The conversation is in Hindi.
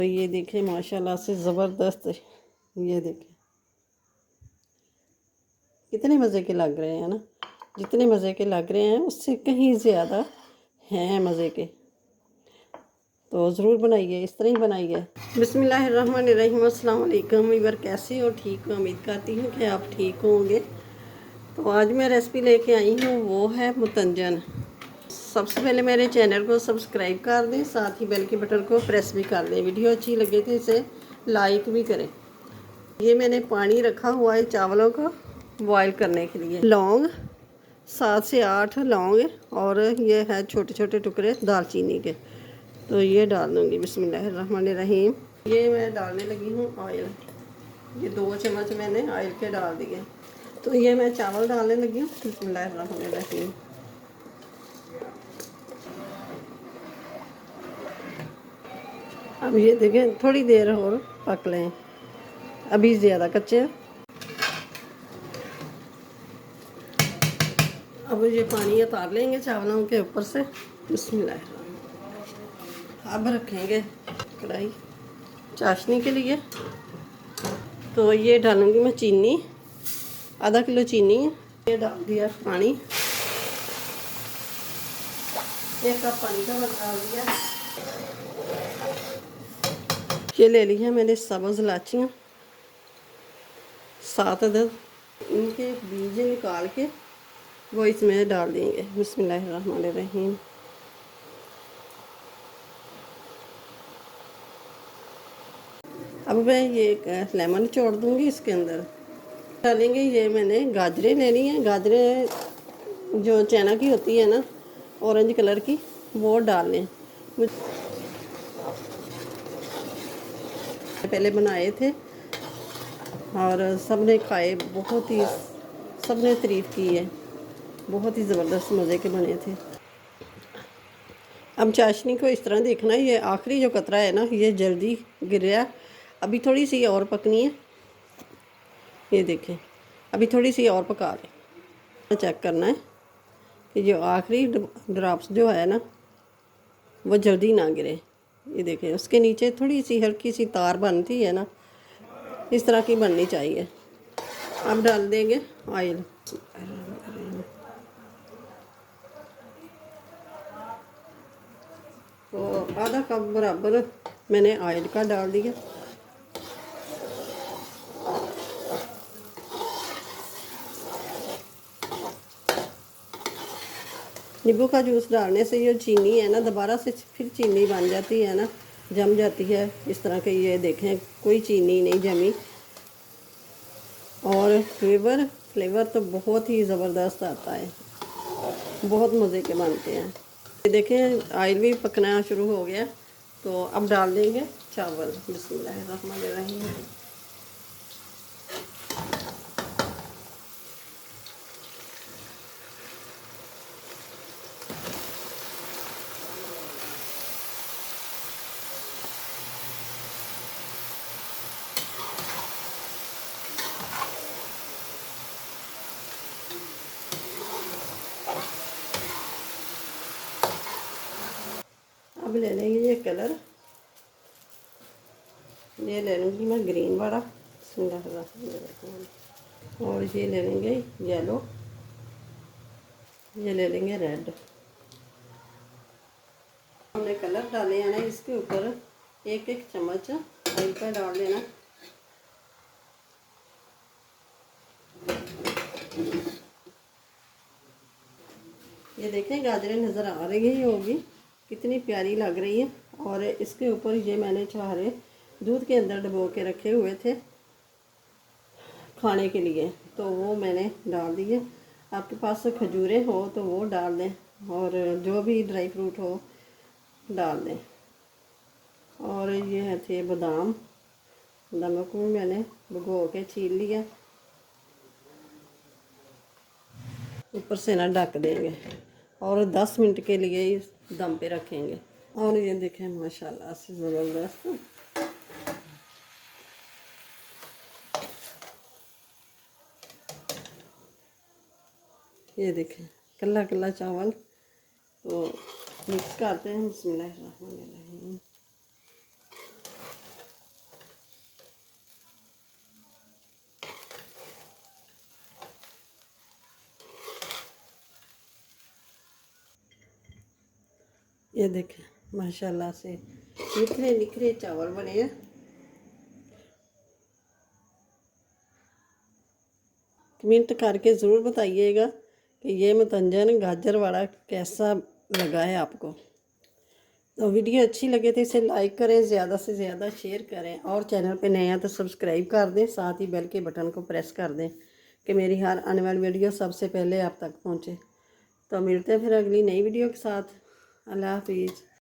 तो ये देखें माशाल्लाह से ज़बरदस्त, ये देखें कितने मज़े के लग रहे हैं ना। जितने मज़े के लग रहे हैं उससे कहीं ज़्यादा हैं मज़े के। तो ज़रूर बनाइए, इस तरह ही बनाइए। बिस्मिल्लाहिर्रहमानिर्रहीम। अस्सलाम वालेकुम वीवर, कैसे हो? ठीक हो? उम्मीद करती हूँ कि आप ठीक होंगे। तो आज मैं रेसिपी लेके आई हूँ, वो है मुतंजन। सबसे पहले मेरे चैनल को सब्सक्राइब कर दें, साथ ही बेल के बटन को प्रेस भी कर दें। वीडियो अच्छी लगे तो इसे लाइक भी करें। ये मैंने पानी रखा हुआ है चावलों का बॉयल करने के लिए। लौंग 7 से 8 लौंग, और ये है छोटे छोटे टुकड़े दालचीनी के। तो ये डाल दूँगी। बिस्मिल्लाहिर्रहमानिर्रहीम। ये मैं डालने लगी हूँ ऑयल। ये 2 चम्मच मैंने ऑयल के डाल दिए। तो ये मैं चावल डालने लगी हूँ। बिस्मिल्लाहिर्रहमानिर्रहीम। अब ये देखें थोड़ी देर और पक लें, अभी ज़्यादा कच्चे हैं। अब ये पानी उतार लेंगे चावलों के ऊपर से। बिस्मिल्लाह। अब रखेंगे कढ़ाई चाशनी के लिए। तो ये डालूंगी मैं चीनी, आधा किलो चीनी है। ये डाल दिया पानी, 1 कप पानी का डाल दिया। ये ले ली है मैंने सब्ज़ इलाचियाँ 7 अदद। इनके बीज निकाल के वो इसमें डाल देंगे। बिस्मिल्लाहिर्रहमानिर्रहीम। अब मैं ये लेमन छोड़ दूँगी इसके अंदर। डालेंगे ये मैंने गाजरें लेनी है। गाजरें जो चाइना की होती है ना, ऑरेंज कलर की, वो डाल लें। पहले बनाए थे और सब ने खाए, बहुत ही सब ने तारीफ़ की है। बहुत ही ज़बरदस्त मज़े के बने थे। अब चाशनी को इस तरह देखना है। ये आखिरी जो कतरा है ना, ये जल्दी गिर रहा। अभी थोड़ी सी और पकनी है। ये देखें, अभी थोड़ी सी और पका लें। चेक करना है कि जो आखिरी ड्रॉप्स जो है ना, वो जल्दी ना गिरे। ये देखें, उसके नीचे थोड़ी सी हल्की सी तार बनती है ना, इस तरह की बननी चाहिए। अब डाल देंगे ऑयल। तो आधा कप बराबर मैंने ऑयल का डाल दिया। नींबू का जूस डालने से ये चीनी है ना, दोबारा से फिर चीनी बन जाती है ना, जम जाती है। इस तरह के ये देखें, कोई चीनी नहीं जमी। और फ्लेवर तो बहुत ही ज़बरदस्त आता है, बहुत मज़े के बनते हैं। ये देखें ऑयल भी पकना शुरू हो गया। तो अब डाल देंगे चावल। बिस्मिल्लाहिर्रहमानिर्रहीम। अब ले लेंगे ये कलर, ये ले लूँगी मैं ग्रीन वाला। बिस्मिल्लाहिर्रहमानिर्रहीम। और ये ले लेंगे येलो, ये ले लेंगे रेड। हमने कलर डाले हैं ना, इसके ऊपर 1-1 चम्मच ऑयल का डाल लेना। ये देखें गाजरें नज़र आ रही होगी, कितनी प्यारी लग रही है। और इसके ऊपर ये मैंने छुहारे दूध के अंदर डुबो के रखे हुए थे खाने के लिए, तो वो मैंने डाल दिए। आपके पास खजूरें हो तो वो डाल दें, और जो भी ड्राई फ्रूट हो डाल दें। और ये थे बादाम, बादामों को भी मैंने भिगो के छील लिया। ऊपर से ना ढक देंगे और 10 मिनट के लिए इस दम पे रखेंगे। और ये देखें माशाल्लाह से ज़बरदस्त। ये देखें कल्ला कल्ला चावल। तो मिक्स करते हैं। बिस्मिल्लाहिर्रहमानिर्रहीम। ये देखें माशाल्लाह से निखरे निखरे चावल बने हैं। कमेंट करके ज़रूर बताइएगा कि ये मतंजन गाजर वाला कैसा लगा है आपको। तो वीडियो अच्छी लगे तो इसे लाइक करें, ज़्यादा से ज़्यादा शेयर करें, और चैनल पे नए हैं तो सब्सक्राइब कर दें, साथ ही बेल के बटन को प्रेस कर दें कि मेरी हर आने वाली वीडियो सबसे पहले आप तक पहुंचे। तो मिलते हैं फिर अगली नई वीडियो के साथ। अल्लाह हाफिज़।